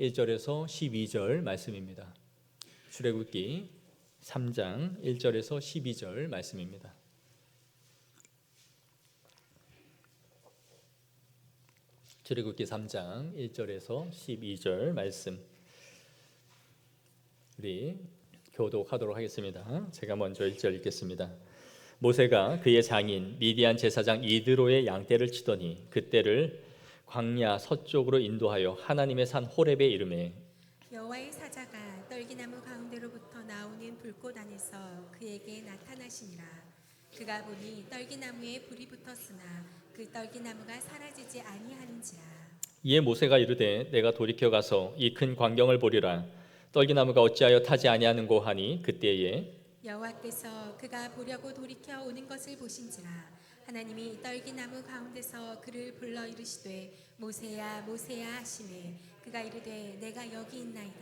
1절에서 12절 말씀입니다. 출애굽기 3장 1절에서 12절 말씀입니다. 출애굽기 3장 1절에서 12절 말씀 우리 교독하도록 하겠습니다. 제가 먼저 1절 읽겠습니다. 모세가 그의 장인 미디안 제사장 이드로의 양떼를 치더니 그떼를 광야 서쪽으로 인도하여 하나님의 산 호렙에 이르매 여호와의 사자가 떨기나무 가운데로부터 나오는 불꽃 안에서 그에게 나타나시니라. 그가 보니 떨기나무에 불이 붙었으나 그 떨기나무가 사라지지 아니하는지라. 이에 모세가 이르되 내가 돌이켜 가서 이 큰 광경을 보리라. 떨기나무가 어찌하여 타지 아니하는고 하니 그때에 여호와께서 그가 보려고 돌이켜 오는 것을 보신지라. 하나님이 떨기나무 가운데서 그를 불러 이르시되 모세야 모세야 하시매 그가 이르되 내가 여기 있나이다.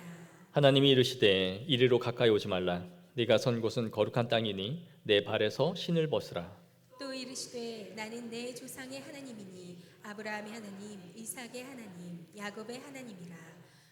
하나님이 이르시되 이리로 가까이 오지 말라. 네가 선 곳은 거룩한 땅이니 내 발에서 신을 벗으라. 또 이르시되 나는 내 조상의 하나님이니 아브라함의 하나님 이삭의 하나님 야곱의 하나님이라.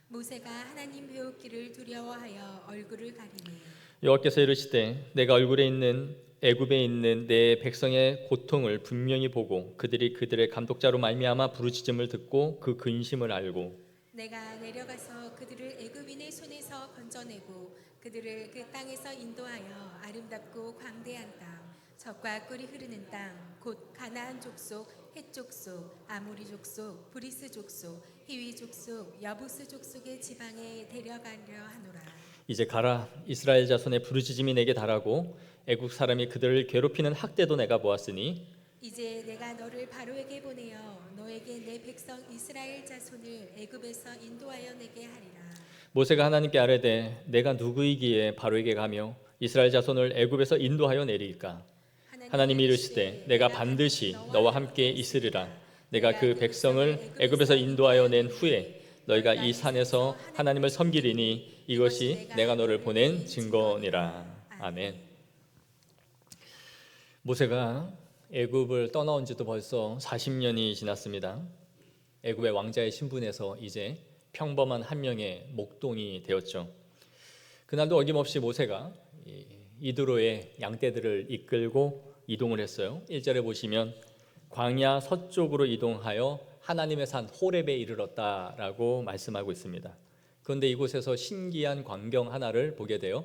모세가 하나님 배우기를 두려워하여 얼굴을 가리매 여호와께서 이르시되 내가 얼굴에 있는 애굽에 있는 내 백성의 고통을 분명히 보고 그들이 그들의 감독자로 말미암아 부르짖음을 듣고 그 근심을 알고 내가 내려가서 그들을 애굽인의 손에서 건져내고 그들을 그 땅에서 인도하여 아름답고 광대한 땅 젖과 꿀이 흐르는 땅 곧 가나안 족속 헷 족속 아모리 족속 브리스 족속 히위 족속 여부스 족속의 지방에 데려가려 하노라. 이제 가라. 이스라엘 자손의 부르짖음이 내게 달하고 애국 사람이 그들을 괴롭히는 학대도 내가 보았으니 이제 내가 너를 바로에게 보내어 너에게 내 백성 이스라엘 자손을 애굽에서 인도하여 내게 하리라. 모세가 하나님께 아뢰되 내가 누구이기에 바로에게 가며 이스라엘 자손을 애굽에서 인도하여 내리일까? 하나님이 이르시되 내가 반드시 너와 함께 있으리라. 내가 그 백성을 애굽에서 인도하여 낸 후에 너희가 이 산에서 하나님을 섬기리니 이것이 내가 너를 보낸 증거니라. 아멘. 모세가 애굽을 떠나온 지도 벌써 40년이 지났습니다. 애굽의 왕자의 신분에서 이제 평범한 한 명의 목동이 되었죠. 그날도 어김없이 모세가 이드로의 양떼들을 이끌고 이동을 했어요. 1절에 보시면 광야 서쪽으로 이동하여 하나님의 산 호렙에 이르렀다라고 말씀하고 있습니다. 그런데 이곳에서 신기한 광경 하나를 보게 돼요.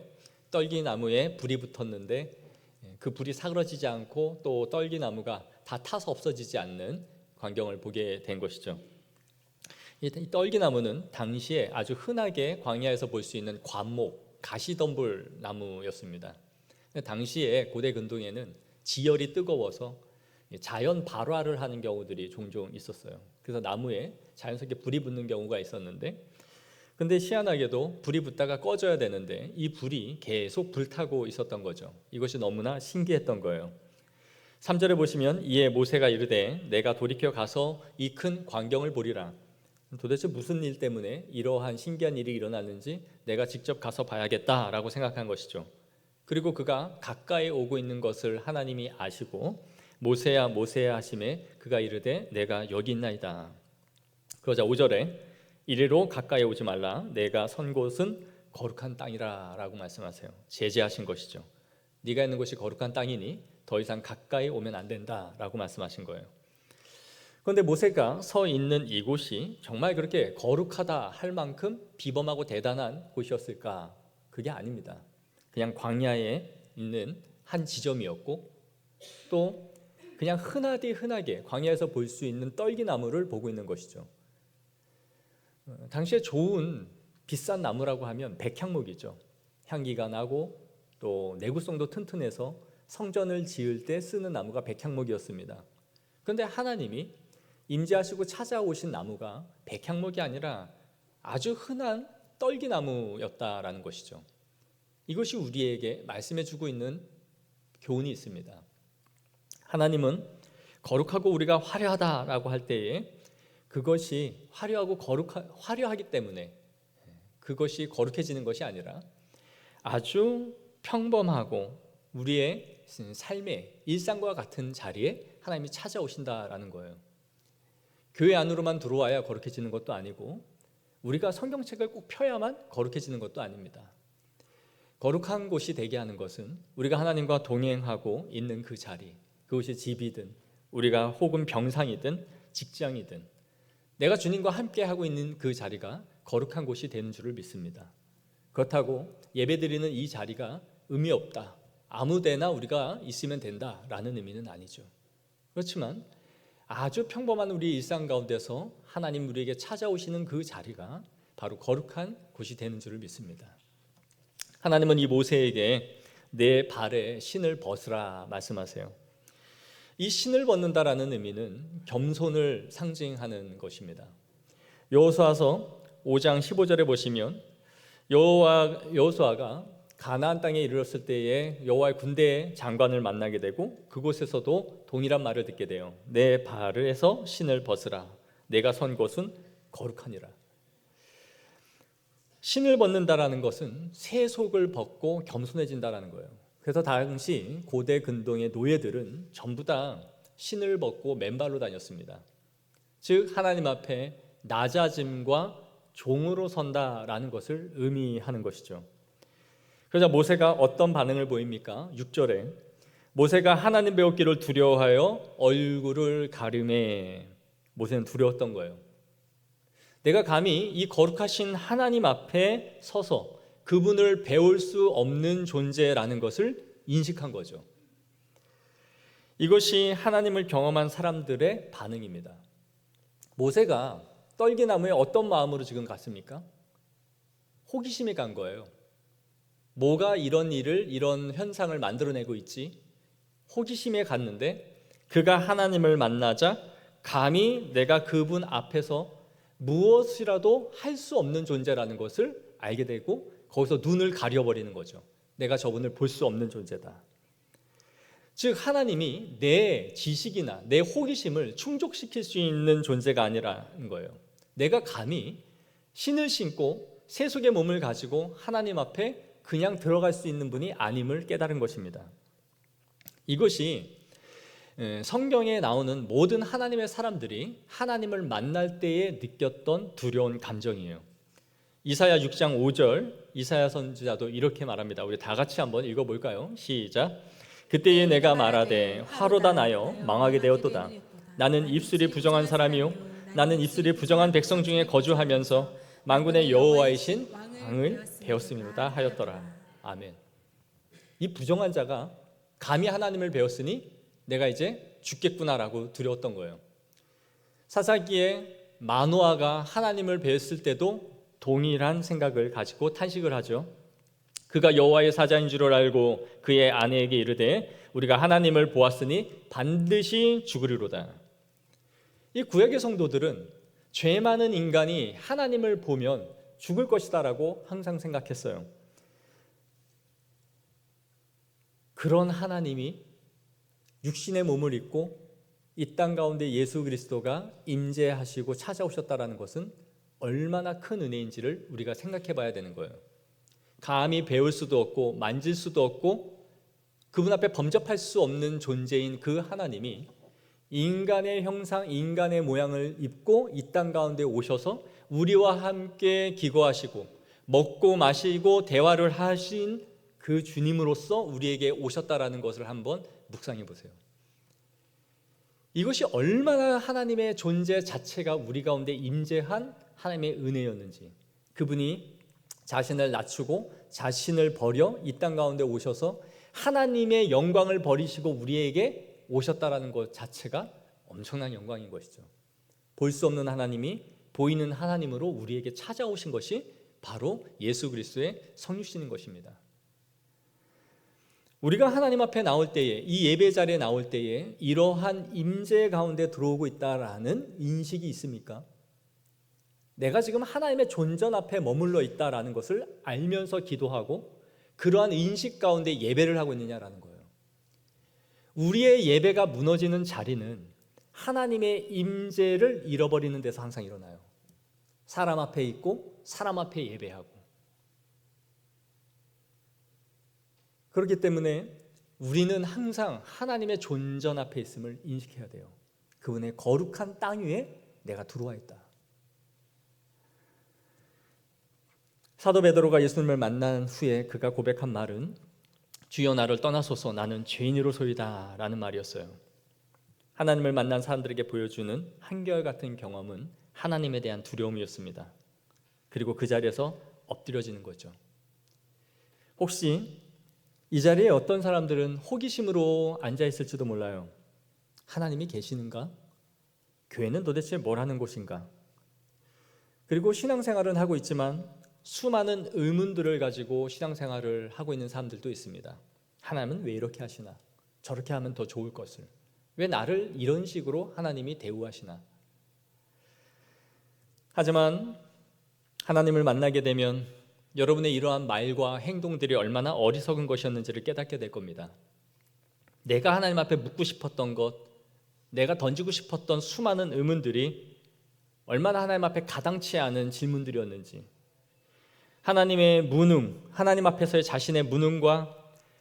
떨기나무에 불이 붙었는데 그 불이 사그러지지 않고 또 떨기나무가 다 타서 없어지지 않는 광경을 보게 된 것이죠. 이 떨기나무는 당시에 아주 흔하게 광야에서 볼 수 있는 관목, 가시덤불 나무였습니다. 당시에 고대 근동에는 지열이 뜨거워서 자연 발화를 하는 경우들이 종종 있었어요. 그래서 나무에 자연스럽게 불이 붙는 경우가 있었는데, 근데 희한하게도 불이 붙다가 꺼져야 되는데 이 불이 계속 불타고 있었던 거죠. 이것이 너무나 신기했던 거예요. 3절에 보시면 이에 모세가 이르되 내가 돌이켜 가서 이 큰 광경을 보리라. 도대체 무슨 일 때문에 이러한 신기한 일이 일어났는지 내가 직접 가서 봐야겠다라고 생각한 것이죠. 그리고 그가 가까이 오고 있는 것을 하나님이 아시고 모세야 모세야 하심에 그가 이르되 내가 여기 있나이다. 그러자 5절에 이리로 가까이 오지 말라. 내가 선 곳은 거룩한 땅이라 라고 말씀하세요. 제재하신 것이죠. 네가 있는 곳이 거룩한 땅이니 더 이상 가까이 오면 안 된다 라고 말씀하신 거예요. 그런데 모세가 서 있는 이곳이 정말 그렇게 거룩하다 할 만큼 비범하고 대단한 곳이었을까? 그게 아닙니다. 그냥 광야에 있는 한 지점이었고 또 그냥 흔하게 광야에서 볼 수 있는 떨기나무를 보고 있는 것이죠. 당시에 좋은 비싼 나무라고 하면 백향목이죠. 향기가 나고 또 내구성도 튼튼해서 성전을 지을 때 쓰는 나무가 백향목이었습니다. 그런데 하나님이 임재하시고 찾아오신 나무가 백향목이 아니라 아주 흔한 떨기나무였다라는 것이죠. 이것이 우리에게 말씀해주고 있는 교훈이 있습니다. 하나님은 거룩하고 우리가 화려하다라고 할 때에 그것이 화려하고 화려하기 때문에 그것이 거룩해지는 것이 아니라 아주 평범하고 우리의 삶의 일상과 같은 자리에 하나님이 찾아오신다라는 거예요. 교회 안으로만 들어와야 거룩해지는 것도 아니고 우리가 성경책을 꼭 펴야만 거룩해지는 것도 아닙니다. 거룩한 곳이 되게 하는 것은 우리가 하나님과 동행하고 있는 그 자리, 그것이 집이든 우리가 혹은 병상이든 직장이든 내가 주님과 함께하고 있는 그 자리가 거룩한 곳이 되는 줄을 믿습니다. 그렇다고 예배드리는 이 자리가 의미 없다, 아무데나 우리가 있으면 된다라는 의미는 아니죠. 그렇지만 아주 평범한 우리 일상 가운데서 하나님 우리에게 찾아오시는 그 자리가 바로 거룩한 곳이 되는 줄을 믿습니다. 하나님은 이 모세에게 내 발에 신을 벗으라 말씀하세요. 이 신을 벗는다라는 의미는 겸손을 상징하는 것입니다. 여호수아서 5장 15절에 보시면 여호수아가 가나안 땅에 이르렀을 때에 여호와의 군대의 장관을 만나게 되고 그곳에서도 동일한 말을 듣게 돼요. 내 발에서 신을 벗으라. 내가 선 곳은 거룩하니라. 신을 벗는다라는 것은 세속을 벗고 겸손해진다라는 거예요. 그래서 당시 고대 근동의 노예들은 전부 다 신을 벗고 맨발로 다녔습니다. 즉 하나님 앞에 낮아짐과 종으로 선다라는 것을 의미하는 것이죠. 그러자 모세가 어떤 반응을 보입니까? 6절에 모세가 하나님 배웠기를 두려워하여 얼굴을 가리매. 모세는 두려웠던 거예요. 내가 감히 이 거룩하신 하나님 앞에 서서 그분을 배울 수 없는 존재라는 것을 인식한 거죠. 이것이 하나님을 경험한 사람들의 반응입니다. 모세가 떨기나무에 어떤 마음으로 지금 갔습니까? 호기심이 간 거예요. 뭐가 이런 일을, 이런 현상을 만들어내고 있지? 호기심에 갔는데 그가 하나님을 만나자 감히 내가 그분 앞에서 무엇이라도 할 수 없는 존재라는 것을 알게 되고 거기서 눈을 가려버리는 거죠. 내가 저분을 볼 수 없는 존재다. 즉 하나님이 내 지식이나 내 호기심을 충족시킬 수 있는 존재가 아니라는 거예요. 내가 감히 신을 신고 세속의 몸을 가지고 하나님 앞에 그냥 들어갈 수 있는 분이 아님을 깨달은 것입니다. 이것이 성경에 나오는 모든 하나님의 사람들이 하나님을 만날 때에 느꼈던 두려운 감정이에요. 이사야 6장 5절 이사야 선지자도 이렇게 말합니다. 우리 다 같이 한번 읽어볼까요? 시작. 그때에 내가 말하되 화로다 나여 망하게 되었도다. 나는 입술이 부정한 사람이요 나는 입술이 부정한 백성 중에 거주하면서 만군의 여호와이신 왕을 배웠음이로다 하였더라. 아멘. 이 부정한 자가 감히 하나님을 배웠으니 내가 이제 죽겠구나라고 두려웠던 거예요. 사사기에 마노아가 하나님을 배웠을 때도 동일한 생각을 가지고 탄식을 하죠. 그가 여호와의 사자인 줄을 알고 그의 아내에게 이르되 우리가 하나님을 보았으니 반드시 죽으리로다. 이 구약의 성도들은 죄 많은 인간이 하나님을 보면 죽을 것이다라고 항상 생각했어요. 그런 하나님이 육신의 몸을 입고 이 땅 가운데 예수 그리스도가 임재하시고 찾아오셨다라는 것은 얼마나 큰 은혜인지를 우리가 생각해 봐야 되는 거예요. 감히 배울 수도 없고 만질 수도 없고 그분 앞에 범접할 수 없는 존재인 그 하나님이 인간의 형상, 인간의 모양을 입고 이 땅 가운데 오셔서 우리와 함께 기거하시고 먹고 마시고 대화를 하신 그 주님으로서 우리에게 오셨다라는 것을 한번 묵상해 보세요. 이것이 얼마나 하나님의 존재 자체가 우리 가운데 임재한 하나님의 은혜였는지, 그분이 자신을 낮추고 자신을 버려 이 땅 가운데 오셔서 하나님의 영광을 버리시고 우리에게 오셨다라는 것 자체가 엄청난 영광인 것이죠. 볼 수 없는 하나님이 보이는 하나님으로 우리에게 찾아오신 것이 바로 예수 그리스도의 성육신인 것입니다. 우리가 하나님 앞에 나올 때에, 이 예배 자리에 나올 때에 이러한 임재 가운데 들어오고 있다라는 인식이 있습니까? 내가 지금 하나님의 존전 앞에 머물러 있다라는 것을 알면서 기도하고 그러한 인식 가운데 예배를 하고 있느냐라는 거예요. 우리의 예배가 무너지는 자리는 하나님의 임재를 잃어버리는 데서 항상 일어나요. 사람 앞에 있고 사람 앞에 예배하고. 그렇기 때문에 우리는 항상 하나님의 존전 앞에 있음을 인식해야 돼요. 그분의 거룩한 땅 위에 내가 들어와 있다. 사도 베드로가 예수님을 만난 후에 그가 고백한 말은 주여 나를 떠나소서 나는 죄인으로소이다 라는 말이었어요. 하나님을 만난 사람들에게 보여주는 한결같은 경험은 하나님에 대한 두려움이었습니다. 그리고 그 자리에서 엎드려지는 거죠. 혹시 이 자리에 어떤 사람들은 호기심으로 앉아있을지도 몰라요. 하나님이 계시는가? 교회는 도대체 뭘 하는 곳인가? 그리고 신앙생활은 하고 있지만 수많은 의문들을 가지고 신앙생활을 하고 있는 사람들도 있습니다. 하나님은 왜 이렇게 하시나? 저렇게 하면 더 좋을 것을. 왜 나를 이런 식으로 하나님이 대우하시나? 하지만 하나님을 만나게 되면 여러분의 이러한 말과 행동들이 얼마나 어리석은 것이었는지를 깨닫게 될 겁니다. 내가 하나님 앞에 묻고 싶었던 것, 내가 던지고 싶었던 수많은 의문들이 얼마나 하나님 앞에 가당치 않은 질문들이었는지, 하나님의 무능, 하나님 앞에서의 자신의 무능과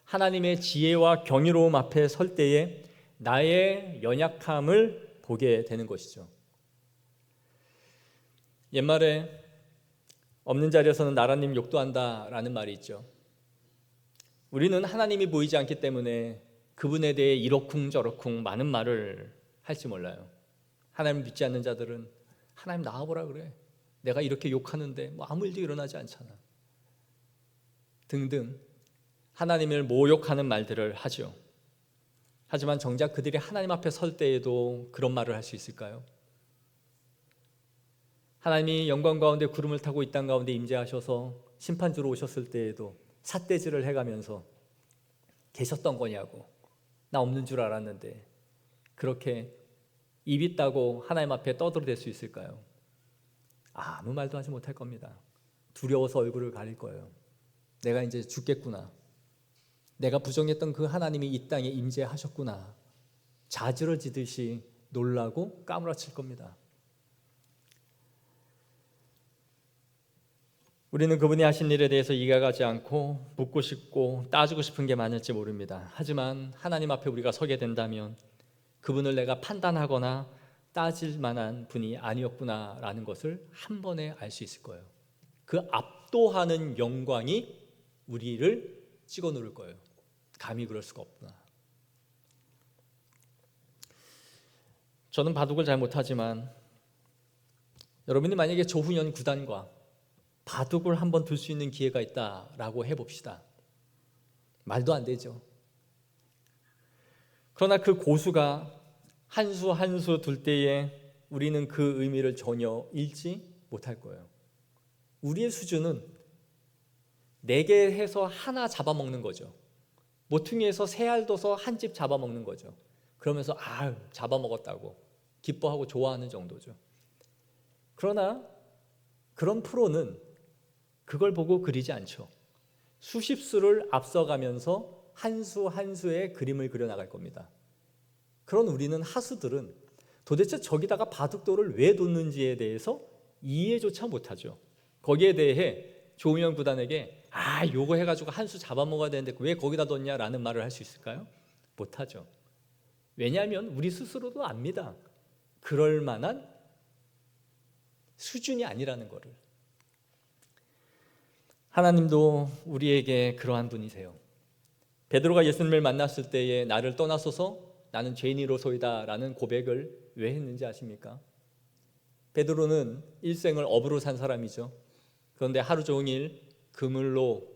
하나님의 지혜와 경이로움 앞에 설 때에 나의 연약함을 보게 되는 것이죠. 옛말에 없는 자리에서는 나라님 욕도 한다라는 말이 있죠. 우리는 하나님이 보이지 않기 때문에 그분에 대해 이러쿵저러쿵 많은 말을 할지 몰라요. 하나님을 믿지 않는 자들은 하나님 나와보라 그래. 내가 이렇게 욕하는데 뭐 아무 일도 일어나지 않잖아. 등등 하나님을 모욕하는 말들을 하죠. 하지만 정작 그들이 하나님 앞에 설 때에도 그런 말을 할 수 있을까요? 하나님이 영광 가운데 구름을 타고 이 땅 가운데 임재하셔서 심판주로 오셨을 때에도 삿대질을 해가면서 계셨던 거냐고, 나 없는 줄 알았는데, 그렇게 입 있다고 하나님 앞에 떠들어댈 수 있을까요? 아무 말도 하지 못할 겁니다. 두려워서 얼굴을 가릴 거예요. 내가 이제 죽겠구나, 내가 부정했던 그 하나님이 이 땅에 임재하셨구나, 자지러지듯이 놀라고 까무라칠 겁니다. 우리는 그분이 하신 일에 대해서 이해가 가지 않고 묻고 싶고 따지고 싶은 게 많을지 모릅니다. 하지만 하나님 앞에 우리가 서게 된다면 그분을 내가 판단하거나 따질 만한 분이 아니었구나라는 것을 한 번에 알 수 있을 거예요. 그 압도하는 영광이 우리를 찍어 누를 거예요. 감히 그럴 수가 없구나. 저는 바둑을 잘 못하지만 여러분이 만약에 조훈현 구단과 바둑을 한번 둘 수 있는 기회가 있다라고 해봅시다. 말도 안 되죠. 그러나 그 고수가 한 수 한 수 둘 때에 우리는 그 의미를 전혀 읽지 못할 거예요. 우리의 수준은 4개 해서 하나 잡아먹는 거죠. 모퉁이에서 3알 둬서 한 집 잡아먹는 거죠. 그러면서 잡아먹었다고 기뻐하고 좋아하는 정도죠. 그러나 그런 프로는 그걸 보고 그리지 않죠. 수십 수를 앞서가면서 한 수 한 수의 그림을 그려나갈 겁니다. 그런 우리는 하수들은 도대체 저기다가 바둑돌을 왜 뒀는지에 대해서 이해조차 못하죠. 거기에 대해 조훈현 구단에게 요거 해가지고 한 수 잡아먹어야 되는데 왜 거기다 뒀냐라는 말을 할 수 있을까요? 못하죠. 왜냐하면 우리 스스로도 압니다. 그럴 만한 수준이 아니라는 거를. 하나님도 우리에게 그러한 분이세요. 베드로가 예수님을 만났을 때에 나를 떠나소서 나는 죄인이로소이다 라는 고백을 왜 했는지 아십니까? 베드로는 일생을 업으로 산 사람이죠. 그런데 하루 종일 그물로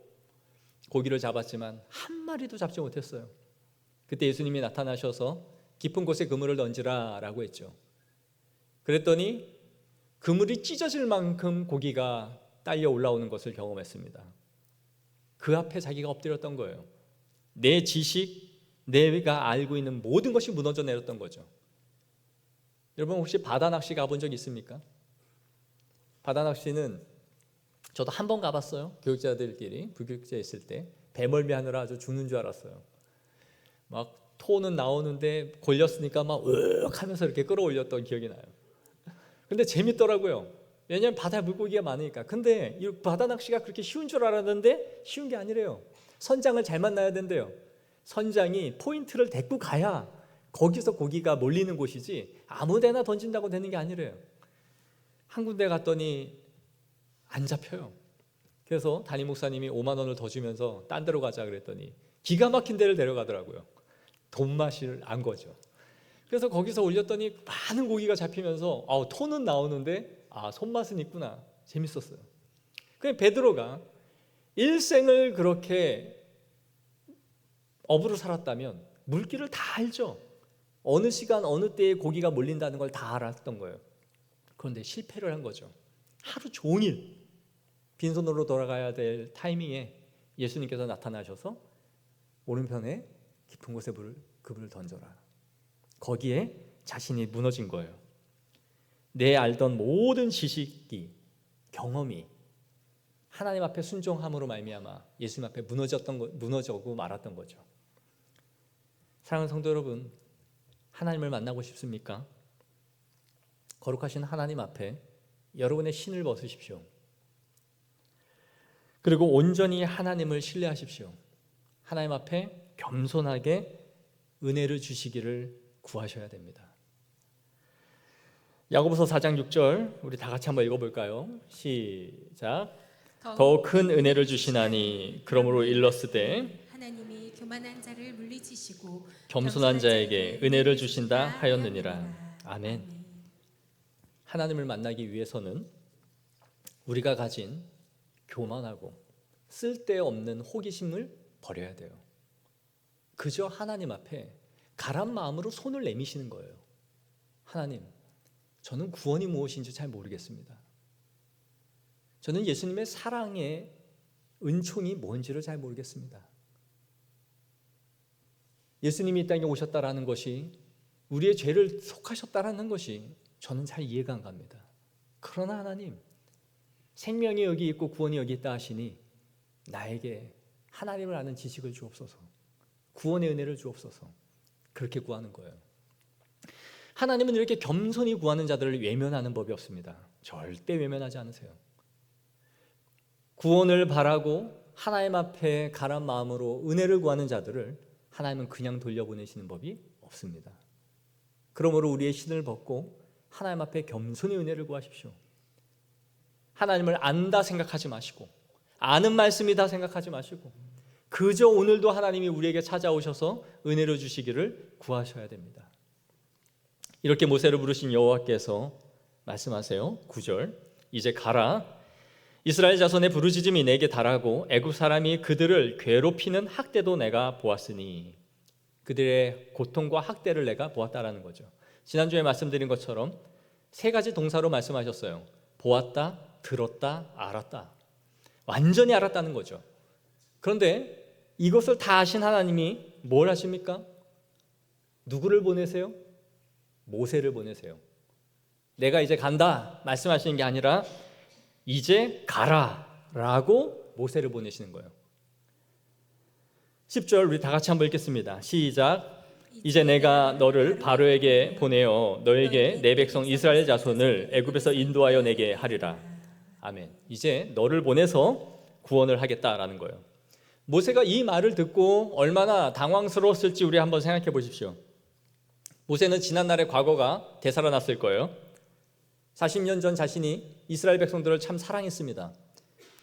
고기를 잡았지만 한 마리도 잡지 못했어요. 그때 예수님이 나타나셔서 깊은 곳에 그물을 던지라 라고 했죠. 그랬더니 그물이 찢어질 만큼 고기가 딸려 올라오는 것을 경험했습니다. 그 앞에 자기가 엎드렸던 거예요. 내 지식, 내가 알고 있는 모든 것이 무너져 내렸던 거죠. 여러분 혹시 바다 낚시 가본 적 있습니까? 바다 낚시는 저도 한 번 가봤어요. 교육자들끼리 부교육자 있을 때 배멀미 하느라 아주 죽는 줄 알았어요. 막 토는 나오는데 걸렸으니까 막 으윽 하면서 이렇게 끌어올렸던 기억이 나요. 근데 재밌더라고요. 왜냐하면 바다에 물고기가 많으니까. 근데 이 바다 낚시가 그렇게 쉬운 줄 알았는데 쉬운 게 아니래요. 선장을 잘 만나야 된대요. 선장이 포인트를 데리고 가야 거기서 고기가 몰리는 곳이지 아무 데나 던진다고 되는 게 아니래요. 한 군데 갔더니 안 잡혀요. 그래서 담임 목사님이 5만 원을 더 주면서 딴 데로 가자 그랬더니 기가 막힌 데를 데려가더라고요. 돈맛을 안 거죠. 그래서 거기서 올렸더니 많은 고기가 잡히면서 톤은 나오는데 손맛은 있구나. 재밌었어요. 그냥 베드로가 일생을 그렇게 업으로 살았다면 물길을 다 알죠. 어느 시간 어느 때에 고기가 몰린다는 걸 다 알았던 거예요. 그런데 실패를 한 거죠. 하루 종일 빈손으로 돌아가야 될 타이밍에 예수님께서 나타나셔서 오른편에 깊은 곳에 그물을 던져라. 거기에 자신이 무너진 거예요. 내 알던 모든 지식이, 경험이 하나님 앞에 순종함으로 말미암아 예수님 앞에 무너져고 말았던 거죠. 사랑하는 성도 여러분, 하나님을 만나고 싶습니까? 거룩하신 하나님 앞에 여러분의 신을 벗으십시오. 그리고 온전히 하나님을 신뢰하십시오. 하나님 앞에 겸손하게 은혜를 주시기를 구하셔야 됩니다. 야고보서 4장 6절 우리 다 같이 한번 읽어볼까요? 시작. 더 큰 은혜를 주시나니 그러므로 일렀으되 하나님이 교만한 자를 물리치시고 겸손한 자에게 은혜를 주신다 하였느니라. 아멘. 하나님을 만나기 위해서는 우리가 가진 교만하고 쓸데없는 호기심을 버려야 돼요. 그저 하나님 앞에 가란 마음으로 손을 내미시는 거예요. 하나님, 저는 구원이 무엇인지 잘 모르겠습니다. 저는 예수님의 사랑의 은총이 뭔지를 잘 모르겠습니다. 예수님이 이 땅에 오셨다라는 것이, 우리의 죄를 속하셨다라는 것이 저는 잘 이해가 안 갑니다. 그러나 하나님, 생명이 여기 있고 구원이 여기 있다 하시니 나에게 하나님을 아는 지식을 주옵소서, 구원의 은혜를 주옵소서. 그렇게 구하는 거예요. 하나님은 이렇게 겸손히 구하는 자들을 외면하는 법이 없습니다. 절대 외면하지 않으세요. 구원을 바라고 하나님 앞에 가란 마음으로 은혜를 구하는 자들을 하나님은 그냥 돌려보내시는 법이 없습니다. 그러므로 우리의 신을 벗고 하나님 앞에 겸손히 은혜를 구하십시오. 하나님을 안다 생각하지 마시고, 아는 말씀이다 생각하지 마시고, 그저 오늘도 하나님이 우리에게 찾아오셔서 은혜를 주시기를 구하셔야 됩니다. 이렇게 모세를 부르신 여호와께서 말씀하세요. 9절, 이제 가라. 이스라엘 자손의 부르짖음이 내게 달하고 애굽 사람이 그들을 괴롭히는 학대도 내가 보았으니, 그들의 고통과 학대를 내가 보았다라는 거죠. 지난주에 말씀드린 것처럼 세 가지 동사로 말씀하셨어요. 보았다, 들었다, 알았다. 완전히 알았다는 거죠. 그런데 이것을 다 아신 하나님이 뭘 하십니까? 누구를 보내세요? 모세를 보내세요. 내가 이제 간다 말씀하시는 게 아니라 이제 가라 라고 모세를 보내시는 거예요. 10절 우리 다 같이 한번 읽겠습니다. 시작. 이제 내가 너를 바로에게 보내어 너에게 내 백성 이스라엘 자손을 애굽에서 인도하여 내게 하리라. 아멘. 이제 너를 보내서 구원을 하겠다라는 거예요. 모세가 이 말을 듣고 얼마나 당황스러웠을지 우리 한번 생각해 보십시오. 모세는 지난날의 과거가 되살아났을 거예요. 40년 전 자신이 이스라엘 백성들을 참 사랑했습니다.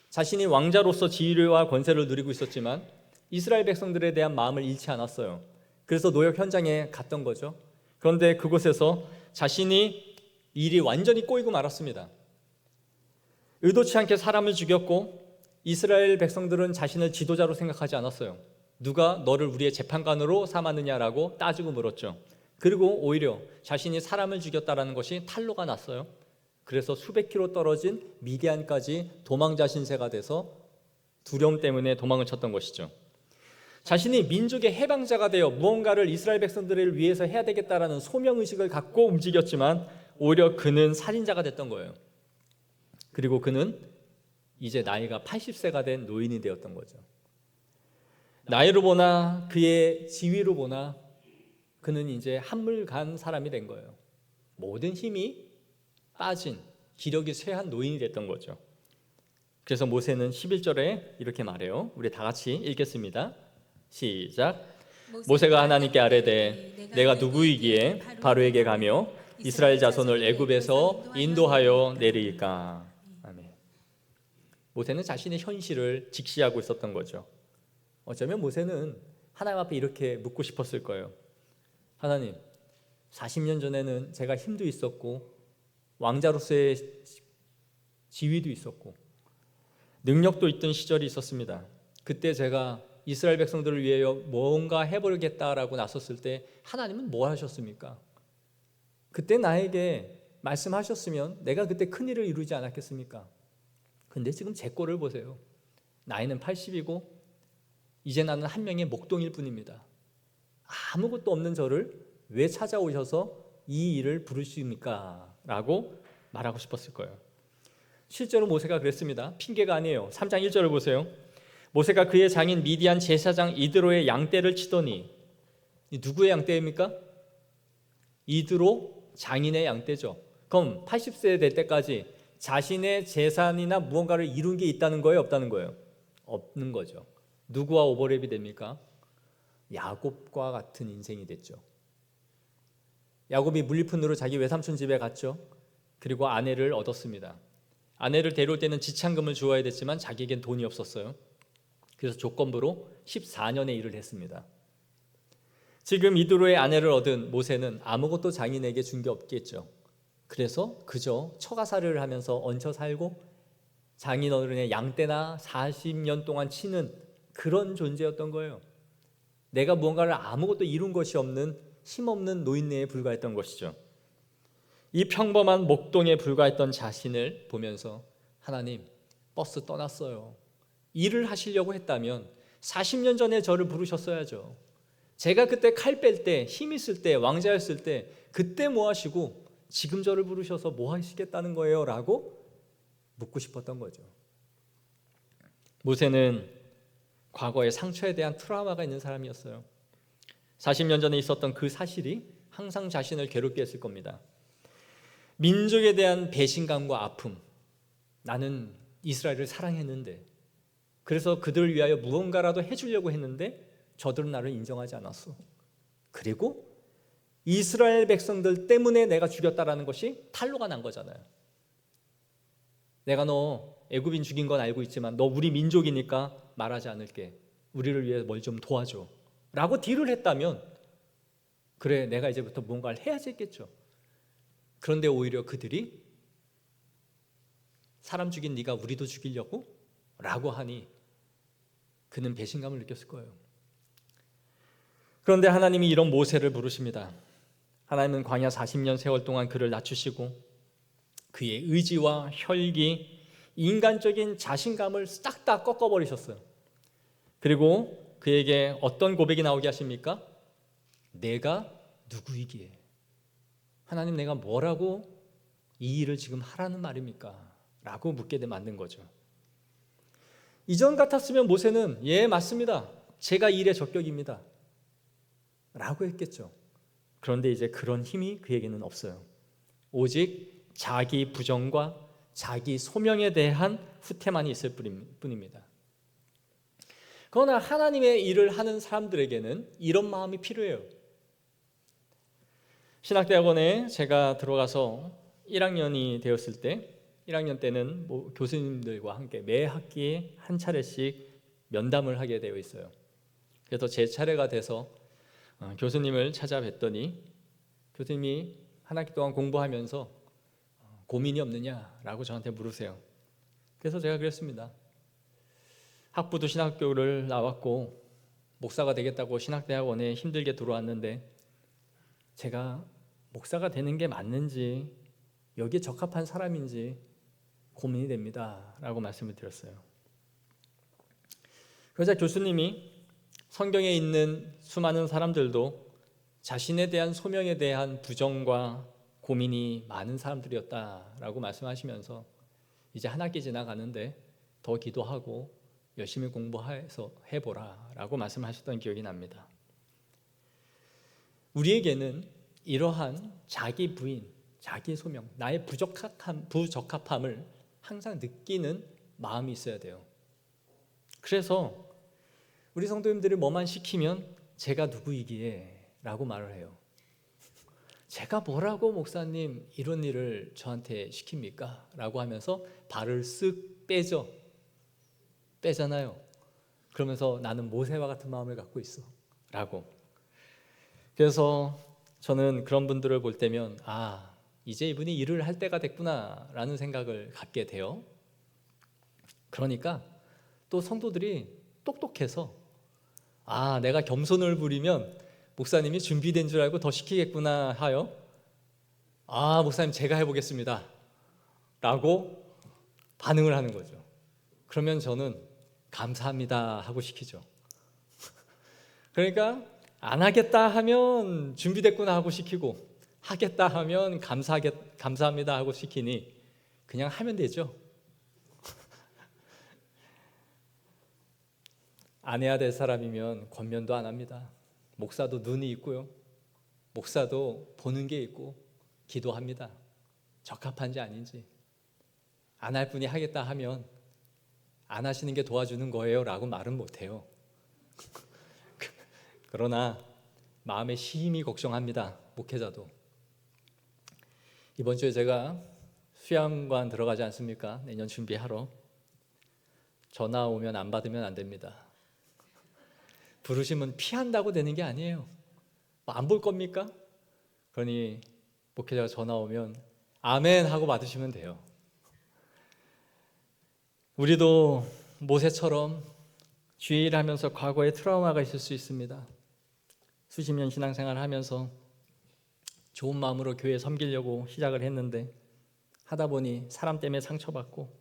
자신이 왕자로서 지위와 권세를 누리고 있었지만 이스라엘 백성들에 대한 마음을 잃지 않았어요. 그래서 노역 현장에 갔던 거죠. 그런데 그곳에서 자신이 일이 완전히 꼬이고 말았습니다. 의도치 않게 사람을 죽였고 이스라엘 백성들은 자신을 지도자로 생각하지 않았어요. 누가 너를 우리의 재판관으로 삼았느냐라고 따지고 물었죠. 그리고 오히려 자신이 사람을 죽였다라는 것이 탄로가 났어요. 그래서 수백 킬로 떨어진 미디안까지 도망자 신세가 돼서 두려움 때문에 도망을 쳤던 것이죠. 자신이 민족의 해방자가 되어 무언가를 이스라엘 백성들을 위해서 해야 되겠다라는 소명의식을 갖고 움직였지만 오히려 그는 살인자가 됐던 거예요. 그리고 그는 이제 나이가 80세가 된 노인이 되었던 거죠. 나이로 보나 그의 지위로 보나 그는 이제 한물간 사람이 된 거예요. 모든 힘이 빠진, 기력이 쇠한 노인이 됐던 거죠. 그래서 모세는 11절에 이렇게 말해요. 우리 다 같이 읽겠습니다. 시작. 모세가 하나님께 아뢰되 내가 누구이기에 바로에게 가며 이스라엘 자손을 애굽에서 인도하여 내리까. 아멘. 모세는 자신의 현실을 직시하고 있었던 거죠. 어쩌면 모세는 하나님 앞에 이렇게 묻고 싶었을 거예요. 하나님, 40년 전에는 제가 힘도 있었고 왕자로서의 지위도 있었고 능력도 있던 시절이 있었습니다. 그때 제가 이스라엘 백성들을 위하여 뭔가 해보겠다라고 나섰을 때 하나님은 뭘 하셨습니까? 그때 나에게 말씀하셨으면 내가 그때 큰일을 이루지 않았겠습니까? 근데 지금 제 꼴을 보세요. 나이는 80이고 이제 나는 한 명의 목동일 뿐입니다. 아무것도 없는 저를 왜 찾아오셔서 이 일을 부르십니까? 라고 말하고 싶었을 거예요. 실제로 모세가 그랬습니다. 핑계가 아니에요. 3장 1절을 보세요. 모세가 그의 장인 미디안 제사장 이드로의 양떼를 치더니, 누구의 양떼입니까? 이드로 장인의 양떼죠. 그럼 80세 될 때까지 자신의 재산이나 무언가를 이룬 게 있다는 거예요? 없다는 거예요? 없는 거죠. 누구와 오버랩이 됩니까? 야곱과 같은 인생이 됐죠. 야곱이 물리푼으로 자기 외삼촌 집에 갔죠. 그리고 아내를 얻었습니다. 아내를 데려올 때는 지참금을 주어야 됐지만 자기에겐 돈이 없었어요. 그래서 조건부로 14년의 일을 했습니다. 지금 이드로의 아내를 얻은 모세는 아무것도 장인에게 준 게 없겠죠. 그래서 그저 처가살이를 하면서 얹혀 살고 장인 어른의 양떼나 40년 동안 치는 그런 존재였던 거예요. 내가 무언가를 아무것도 이룬 것이 없는 힘없는 노인네에 불과했던 것이죠. 이 평범한 목동에 불과했던 자신을 보면서 하나님, 버스 떠났어요. 일을 하시려고 했다면 40년 전에 저를 부르셨어야죠. 제가 그때 칼 뺄 때, 힘 있을 때, 왕자였을 때 그때 뭐 하시고 지금 저를 부르셔서 뭐 하시겠다는 거예요? 라고 묻고 싶었던 거죠. 모세는 과거의 상처에 대한 트라우마가 있는 사람이었어요. 40년 전에 있었던 그 사실이 항상 자신을 괴롭게 했을 겁니다. 민족에 대한 배신감과 아픔. 나는 이스라엘을 사랑했는데, 그래서 그들을 위하여 무언가라도 해주려고 했는데 저들은 나를 인정하지 않았어. 그리고 이스라엘 백성들 때문에 내가 죽였다라는 것이 탄로가 난 거잖아요. 내가 너 애굽인 죽인 건 알고 있지만 너 우리 민족이니까 말하지 않을게. 우리를 위해 뭘 좀 도와줘 라고 딜을 했다면 그래, 내가 이제부터 뭔가를 해야지 했겠죠. 그런데 오히려 그들이 사람 죽인 네가 우리도 죽이려고? 라고 하니 그는 배신감을 느꼈을 거예요. 그런데 하나님이 이런 모세를 부르십니다. 하나님은 광야 40년 세월 동안 그를 낮추시고 그의 의지와 혈기, 인간적인 자신감을 싹 다 꺾어버리셨어요. 그리고 그에게 어떤 고백이 나오게 하십니까? 내가 누구이기에? 하나님, 내가 뭐라고 이 일을 지금 하라는 말입니까? 라고 묻게 만든 거죠. 이전 같았으면 모세는 예, 맞습니다. 제가 이 일에 적격입니다. 라고 했겠죠. 그런데 이제 그런 힘이 그에게는 없어요. 오직 자기 부정과 자기 소명에 대한 후퇴만이 있을 뿐입니다. 그러나 하나님의 일을 하는 사람들에게는 이런 마음이 필요해요. 신학대학원에 제가 들어가서 1학년이 되었을 때 1학년 때는 교수님들과 함께 매 학기에 한 차례씩 면담을 하게 되어 있어요. 그래서 제 차례가 돼서 교수님을 찾아뵀더니 교수님이 한 학기 동안 공부하면서 고민이 없느냐라고 저한테 물으세요. 그래서 제가 그랬습니다. 학부도 신학교를 나왔고 목사가 되겠다고 신학대학원에 힘들게 들어왔는데 제가 목사가 되는 게 맞는지 여기에 적합한 사람인지 고민이 됩니다 라고 말씀을 드렸어요. 그러자 교수님이 성경에 있는 수많은 사람들도 자신에 대한 소명에 대한 부정과 고민이 많은 사람들이었다라고 말씀하시면서 이제 한 학기 지나가는데 더 기도하고 열심히 공부해서 해보라 라고 말씀하셨던 기억이 납니다. 우리에게는 이러한 자기 부인, 자기 소명, 나의 부적합함을 항상 느끼는 마음이 있어야 돼요. 그래서 우리 성도님들이 뭐만 시키면 제가 누구이기에 라고 말을 해요. 제가 뭐라고 목사님 이런 일을 저한테 시킵니까? 라고 하면서 발을 쓱 빼죠. 빼잖아요. 그러면서 나는 모세와 같은 마음을 갖고 있어 라고. 그래서 저는 그런 분들을 볼 때면 이제 이분이 일을 할 때가 됐구나 라는 생각을 갖게 돼요. 그러니까 또 성도들이 똑똑해서 내가 겸손을 부리면 목사님이 준비된 줄 알고 더 시키겠구나 하여 목사님 제가 해보겠습니다 라고 반응을 하는 거죠. 그러면 저는 감사합니다 하고 시키죠. 그러니까 안 하겠다 하면 준비됐구나 하고 시키고, 하겠다 하면 감사합니다 하고 시키니 그냥 하면 되죠. 안 해야 될 사람이면 권면도 안 합니다. 목사도 눈이 있고요, 목사도 보는 게 있고 기도합니다. 적합한지 아닌지. 안 할 분이 하겠다 하면 안 하시는 게 도와주는 거예요 라고 말은 못해요. 그러나 마음에 심히 걱정합니다. 목회자도. 이번 주에 제가 수양관 들어가지 않습니까? 내년 준비하러. 전화 오면 안 받으면 안 됩니다. 부르시면 피한다고 되는 게 아니에요. 안 볼 겁니까? 그러니 목회자가 전화 오면 아멘 하고 받으시면 돼요. 우리도 모세처럼 주의 일을 하면서 과거에 트라우마가 있을 수 있습니다. 수십 년 신앙생활을 하면서 좋은 마음으로 교회 섬기려고 시작을 했는데 하다 보니 사람 때문에 상처받고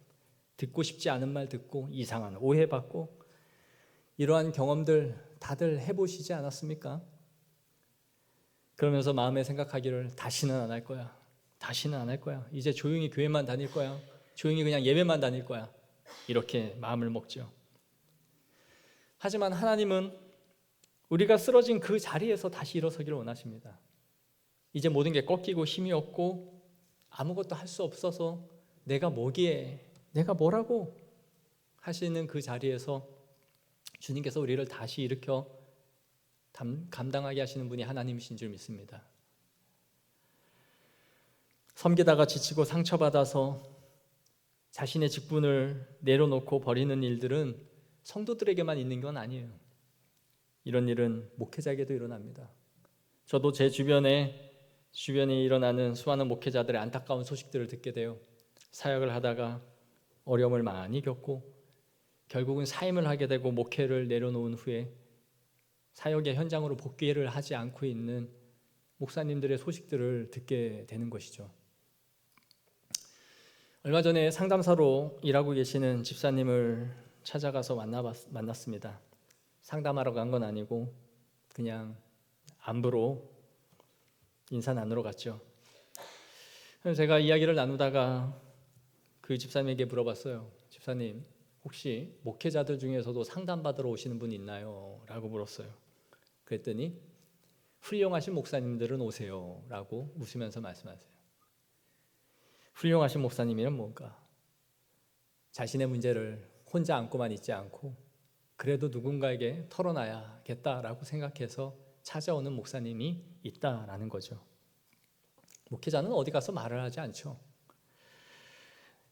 듣고 싶지 않은 말 듣고 이상한 오해받고, 이러한 경험들 다들 해보시지 않았습니까? 그러면서 마음에 생각하기를 다시는 안 할 거야. 다시는 안 할 거야. 이제 조용히 교회만 다닐 거야. 조용히 그냥 예배만 다닐 거야. 이렇게 마음을 먹죠. 하지만 하나님은 우리가 쓰러진 그 자리에서 다시 일어서기를 원하십니다. 이제 모든 게 꺾이고 힘이 없고 아무것도 할 수 없어서 내가 뭐기에, 내가 뭐라고 하시는 그 자리에서 주님께서 우리를 다시 일으켜 감당하게 하시는 분이 하나님이신 줄 믿습니다. 섬기다가 지치고 상처받아서 자신의 직분을 내려놓고 버리는 일들은 성도들에게만 있는 건 아니에요. 이런 일은 목회자에게도 일어납니다. 저도 제 주변에 일어나는 수많은 목회자들의 안타까운 소식들을 듣게 돼요. 사역을 하다가 어려움을 많이 겪고 결국은 사임을 하게 되고 목회를 내려놓은 후에 사역의 현장으로 복귀를 하지 않고 있는 목사님들의 소식들을 듣게 되는 것이죠. 얼마 전에 상담사로 일하고 계시는 집사님을 찾아가서 만났습니다. 상담하러 간 건 아니고 그냥 안부로 인사 나누러 갔죠. 그래서 제가 이야기를 나누다가 그 집사님에게 물어봤어요. 집사님, 혹시 목회자들 중에서도 상담받으러 오시는 분 있나요? 라고 물었어요. 그랬더니 훌륭하신 목사님들은 오세요 라고 웃으면서 말씀하세요. 훌륭하신 목사님이란 뭔가? 자신의 문제를 혼자 안고만 있지 않고 그래도 누군가에게 털어놔야겠다라고 생각해서 찾아오는 목사님이 있다라는 거죠. 목회자는 어디 가서 말을 하지 않죠.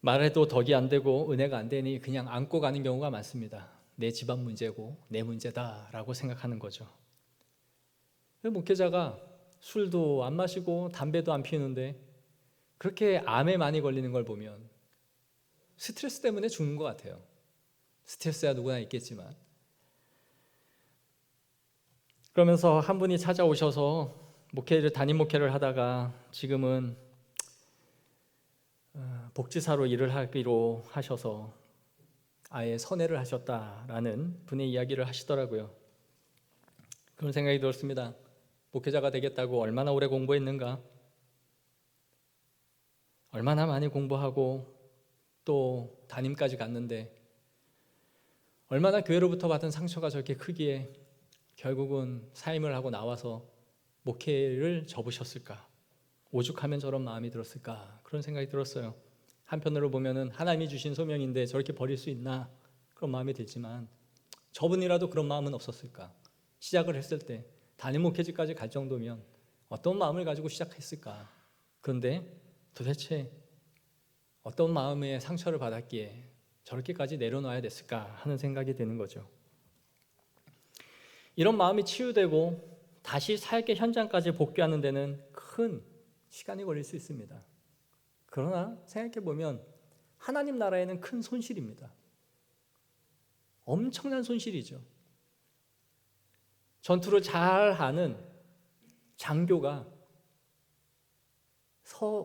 말해도 덕이 안 되고 은혜가 안 되니 그냥 안고 가는 경우가 많습니다. 내 집안 문제고 내 문제다라고 생각하는 거죠. 목회자가 술도 안 마시고 담배도 안 피우는데 그렇게 암에 많이 걸리는 걸 보면 스트레스 때문에 죽는 것 같아요. 스트레스야 누구나 있겠지만. 그러면서 한 분이 찾아오셔서 담임 목회를 하다가 지금은 복지사로 일을 하기로 하셔서 아예 선회를 하셨다라는 분의 이야기를 하시더라고요. 그런 생각이 들었습니다. 목회자가 되겠다고 얼마나 오래 공부했는가? 얼마나 많이 공부하고 또 담임까지 갔는데 얼마나 교회로부터 받은 상처가 저렇게 크기에 결국은 사임을 하고 나와서 목회를 접으셨을까? 오죽하면 저런 마음이 들었을까? 그런 생각이 들었어요. 한편으로 보면은 하나님이 주신 소명인데 저렇게 버릴 수 있나? 그런 마음이 들지만 저분이라도 그런 마음은 없었을까? 시작을 했을 때 담임 목회직까지 갈 정도면 어떤 마음을 가지고 시작했을까? 그런데 도대체 어떤 마음의 상처를 받았기에 저렇게까지 내려놔야 됐을까 하는 생각이 드는 거죠. 이런 마음이 치유되고 다시 삶의 현장까지 복귀하는 데는 큰 시간이 걸릴 수 있습니다. 그러나 생각해 보면 하나님 나라에는 큰 손실입니다. 엄청난 손실이죠. 전투를 잘하는 장교가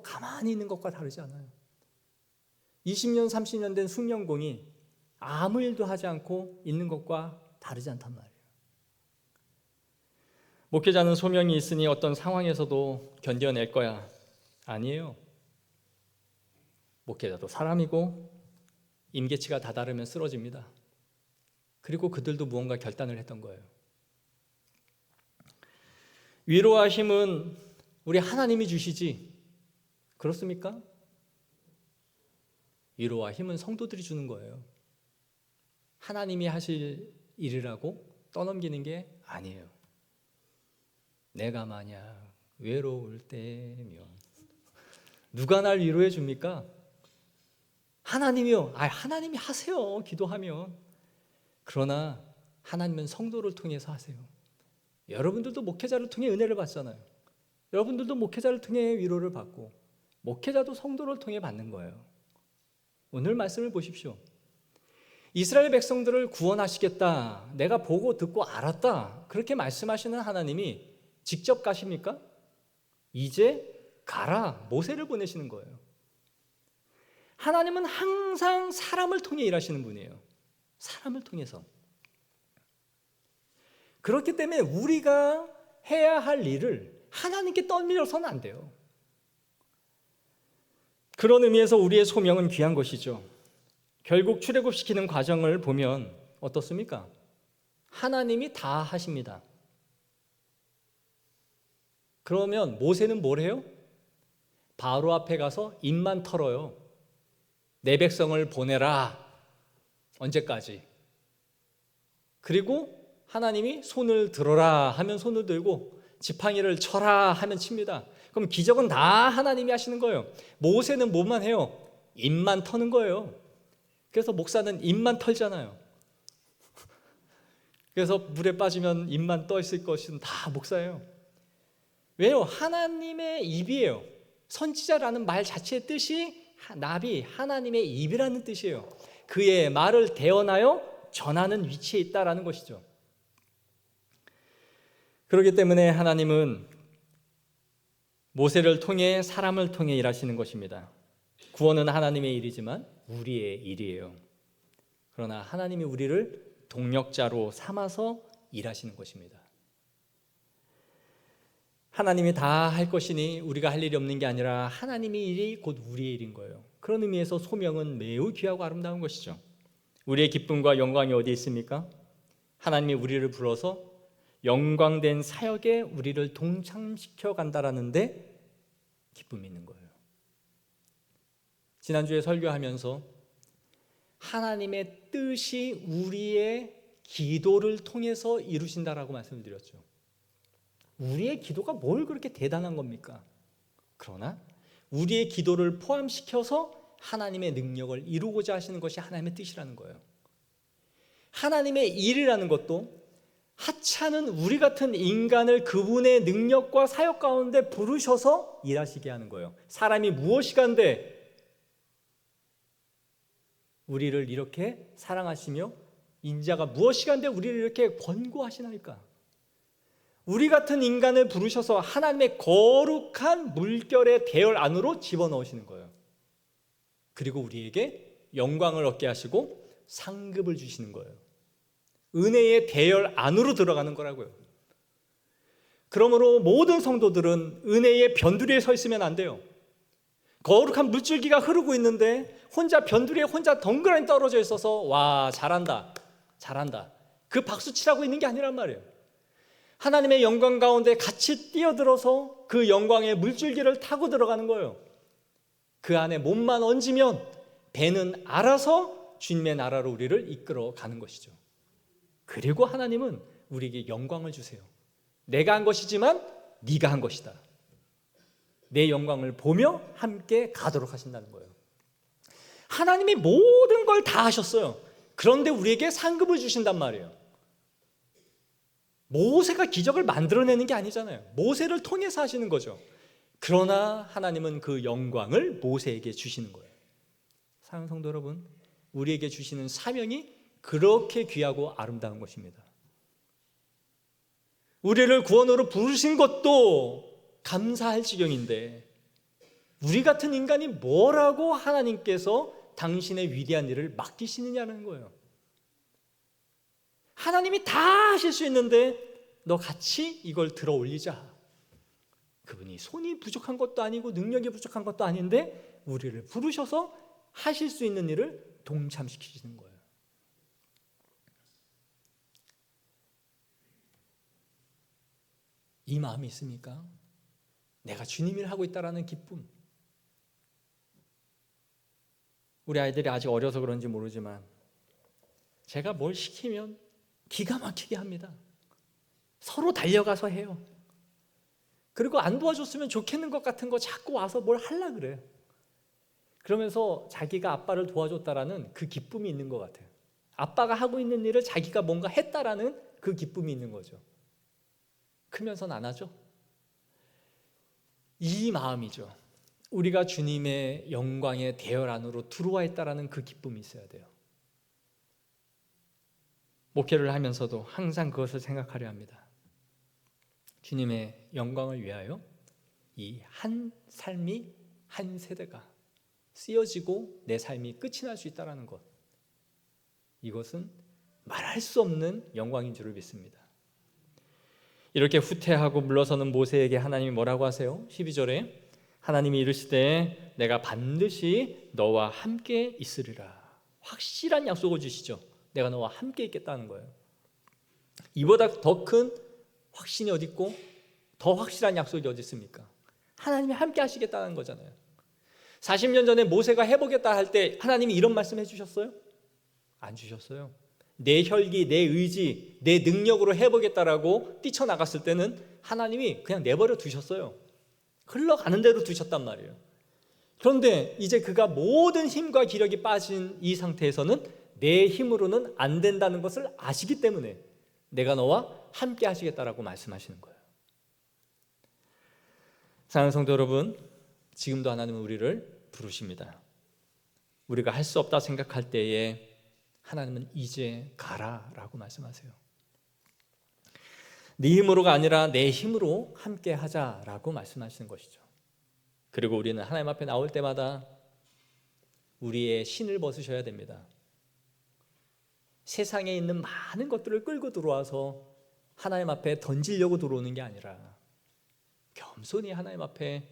가만히 있는 것과 다르지 않아요. 20년, 30년 된 숙련공이 아무 일도 하지 않고 있는 것과 다르지 않단 말이에요. 목회자는 소명이 있으니 어떤 상황에서도 견뎌낼 거야. 아니에요. 목회자도 사람이고 임계치가 다다르면 쓰러집니다. 그리고 그들도 무언가 결단을 했던 거예요. 위로와 힘은 우리 하나님이 주시지 그렇습니까? 위로와 힘은 성도들이 주는 거예요. 하나님이 하실 일이라고 떠넘기는 게 아니에요. 내가 만약 외로울 때면 누가 날 위로해 줍니까? 하나님이요. 하나님이 하세요. 기도하면. 그러나 하나님은 성도를 통해서 하세요. 여러분들도 목회자를 통해 은혜를 받잖아요. 여러분들도 목회자를 통해 위로를 받고 목회자도 성도를 통해 받는 거예요. 오늘 말씀을 보십시오. 이스라엘 백성들을 구원하시겠다. 내가 보고 듣고 알았다. 그렇게 말씀하시는 하나님이 직접 가십니까? 이제 가라. 모세를 보내시는 거예요. 하나님은 항상 사람을 통해 일하시는 분이에요. 사람을 통해서. 그렇기 때문에 우리가 해야 할 일을 하나님께 떠밀어서는 안 돼요. 그런 의미에서 우리의 소명은 귀한 것이죠. 결국 출애굽시키는 과정을 보면 어떻습니까? 하나님이 다 하십니다. 그러면 모세는 뭘 해요? 바로 앞에 가서 입만 털어요. 내 백성을 보내라. 언제까지? 그리고 하나님이 손을 들어라 하면 손을 들고 지팡이를 쳐라 하면 칩니다. 그럼 기적은 다 하나님이 하시는 거예요. 모세는 뭐만 해요? 입만 터는 거예요. 그래서 목사는 입만 털잖아요. 그래서 물에 빠지면 입만 떠 있을 것은 다 목사예요. 왜요? 하나님의 입이에요. 선지자라는 말 자체의 뜻이 나비, 하나님의 입이라는 뜻이에요. 그의 말을 대언하여 전하는 위치에 있다라는 것이죠. 그렇기 때문에 하나님은 모세를 통해 사람을 통해 일하시는 것입니다. 구원은 하나님의 일이지만 우리의 일이에요. 그러나 하나님이 우리를 동력자로 삼아서 일하시는 것입니다. 하나님이 다 할 것이니 우리가 할 일이 없는 게 아니라 하나님의 일이 곧 우리의 일인 거예요. 그런 의미에서 소명은 매우 귀하고 아름다운 것이죠. 우리의 기쁨과 영광이 어디에 있습니까? 하나님이 우리를 불러서 영광된 사역에 우리를 동참시켜 간다라는데 기쁨이 있는 거예요. 지난주에 설교하면서 하나님의 뜻이 우리의 기도를 통해서 이루신다라고 말씀을 드렸죠. 우리의 기도가 뭘 그렇게 대단한 겁니까? 그러나 우리의 기도를 포함시켜서 하나님의 능력을 이루고자 하시는 것이 하나님의 뜻이라는 거예요. 하나님의 일이라는 것도 하찮은 우리 같은 인간을 그분의 능력과 사역 가운데 부르셔서 일하시게 하는 거예요. 사람이 무엇이간데 우리를 이렇게 사랑하시며 인자가 무엇이간데 우리를 이렇게 권고하시나이까? 우리 같은 인간을 부르셔서 하나님의 거룩한 물결의 대열 안으로 집어넣으시는 거예요. 그리고 우리에게 영광을 얻게 하시고 상급을 주시는 거예요. 은혜의 대열 안으로 들어가는 거라고요. 그러므로 모든 성도들은 은혜의 변두리에 서 있으면 안 돼요. 거룩한 물줄기가 흐르고 있는데 혼자 변두리에 혼자 덩그러니 떨어져 있어서 와 잘한다 잘한다 그 박수 치라고 있는 게 아니란 말이에요. 하나님의 영광 가운데 같이 뛰어들어서 그 영광의 물줄기를 타고 들어가는 거예요. 그 안에 몸만 얹으면 배는 알아서 주님의 나라로 우리를 이끌어 가는 것이죠. 그리고 하나님은 우리에게 영광을 주세요. 내가 한 것이지만 네가 한 것이다. 내 영광을 보며 함께 가도록 하신다는 거예요. 하나님이 모든 걸 다 하셨어요. 그런데 우리에게 상급을 주신단 말이에요. 모세가 기적을 만들어내는 게 아니잖아요. 모세를 통해서 하시는 거죠. 그러나 하나님은 그 영광을 모세에게 주시는 거예요. 사랑하는 성도 여러분, 우리에게 주시는 사명이 그렇게 귀하고 아름다운 것입니다. 우리를 구원으로 부르신 것도 감사할 지경인데 우리 같은 인간이 뭐라고 하나님께서 당신의 위대한 일을 맡기시느냐는 거예요. 하나님이 다 하실 수 있는데 너 같이 이걸 들어 올리자. 그분이 손이 부족한 것도 아니고 능력이 부족한 것도 아닌데 우리를 부르셔서 하실 수 있는 일을 동참시키시는 거예요. 이 마음이 있습니까? 내가 주님 일 하고 있다라는 기쁨. 우리 아이들이 아직 어려서 그런지 모르지만 제가 뭘 시키면 기가 막히게 합니다. 서로 달려가서 해요. 그리고 안 도와줬으면 좋겠는 것 같은 거 자꾸 와서 뭘 하려고 그래요. 그러면서 자기가 아빠를 도와줬다라는 그 기쁨이 있는 것 같아요. 아빠가 하고 있는 일을 자기가 뭔가 했다라는 그 기쁨이 있는 거죠. 크면서는 안 하죠. 이 마음이죠. 우리가 주님의 영광의 대열 안으로 들어와 있다라는 그 기쁨이 있어야 돼요. 목회를 하면서도 항상 그것을 생각하려 합니다. 주님의 영광을 위하여 이 한 삶이, 한 세대가 쓰여지고 내 삶이 끝이 날 수 있다는 것, 이것은 말할 수 없는 영광인 줄을 믿습니다. 이렇게 후퇴하고 물러서는 모세에게 하나님이 뭐라고 하세요? 12절에 하나님이 이르시되 내가 반드시 너와 함께 있으리라. 확실한 약속을 주시죠. 내가 너와 함께 있겠다는 거예요. 이보다 더 큰 확신이 어디 있고 더 확실한 약속이 어디 있습니까? 하나님이 함께 하시겠다는 거잖아요. 40년 전에 모세가 해보겠다 할 때 하나님이 이런 말씀 해주셨어요? 안 주셨어요. 내 혈기, 내 의지, 내 능력으로 해보겠다라고 뛰쳐나갔을 때는 하나님이 그냥 내버려 두셨어요. 흘러가는 대로 두셨단 말이에요. 그런데 이제 그가 모든 힘과 기력이 빠진 이 상태에서는 내 힘으로는 안 된다는 것을 아시기 때문에 내가 너와 함께 하시겠다라고 말씀하시는 거예요. 사랑하는 성도 여러분, 지금도 하나님은 우리를 부르십니다. 우리가 할 수 없다 생각할 때에 하나님은 이제 가라라고 말씀하세요. 네 힘으로가 아니라 내 힘으로 함께 하자라고 말씀하시는 것이죠. 그리고 우리는 하나님 앞에 나올 때마다 우리의 신을 벗으셔야 됩니다. 세상에 있는 많은 것들을 끌고 들어와서 하나님 앞에 던지려고 들어오는 게 아니라 겸손히 하나님 앞에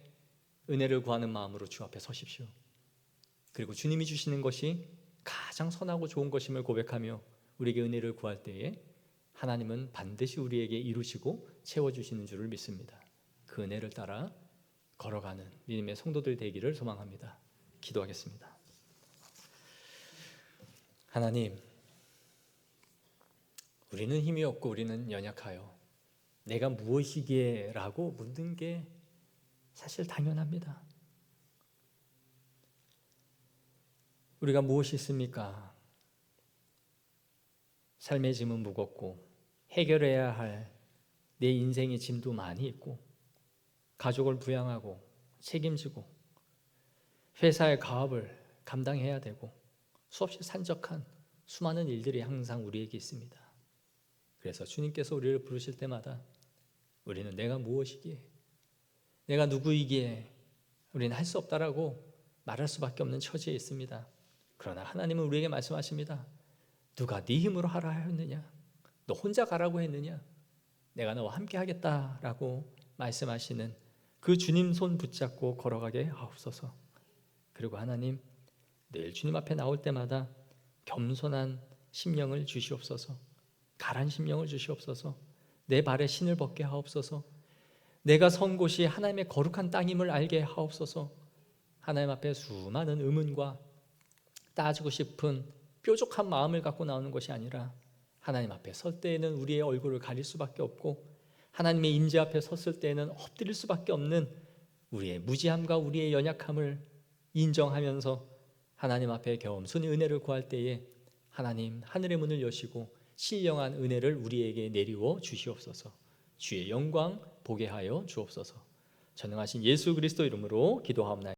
은혜를 구하는 마음으로 주 앞에 서십시오. 그리고 주님이 주시는 것이 가장 선하고 좋은 것임을 고백하며 우리에게 은혜를 구할 때에 하나님은 반드시 우리에게 이루시고 채워주시는 줄을 믿습니다. 그 은혜를 따라 걸어가는 믿음의 성도들 되기를 소망합니다. 기도하겠습니다. 하나님, 우리는 힘이 없고 우리는 연약하여 내가 무엇이기에 라고 묻는 게 사실 당연합니다. 우리가 무엇이 있습니까? 삶의 짐은 무겁고 해결해야 할 내 인생의 짐도 많이 있고 가족을 부양하고 책임지고 회사의 가업을 감당해야 되고 수없이 산적한 수많은 일들이 항상 우리에게 있습니다. 그래서 주님께서 우리를 부르실 때마다 우리는 내가 무엇이기에, 내가 누구이기에 우리는 할 수 없다라고 말할 수밖에 없는 처지에 있습니다. 그러나 하나님은 우리에게 말씀하십니다. 누가 네 힘으로 하라 하였느냐? 너 혼자 가라고 했느냐? 내가 너와 함께 하겠다라고 말씀하시는 그 주님 손 붙잡고 걸어가게 하옵소서. 그리고 하나님, 늘 주님 앞에 나올 때마다 겸손한 심령을 주시옵소서. 가란 심령을 주시옵소서. 내 발에 신을 벗게 하옵소서. 내가 선 곳이 하나님의 거룩한 땅임을 알게 하옵소서. 하나님 앞에 수많은 의문과 따지고 싶은 뾰족한 마음을 갖고 나오는 것이 아니라 하나님 앞에 설 때에는 우리의 얼굴을 가릴 수밖에 없고 하나님의 임재 앞에 섰을 때에는 엎드릴 수밖에 없는 우리의 무지함과 우리의 연약함을 인정하면서 하나님 앞에 겸손히 은혜를 구할 때에 하나님 하늘의 문을 여시고 신령한 은혜를 우리에게 내리워 주시옵소서. 주의 영광 보게 하여 주옵소서. 전능하신 예수 그리스도 이름으로 기도하옵나이다.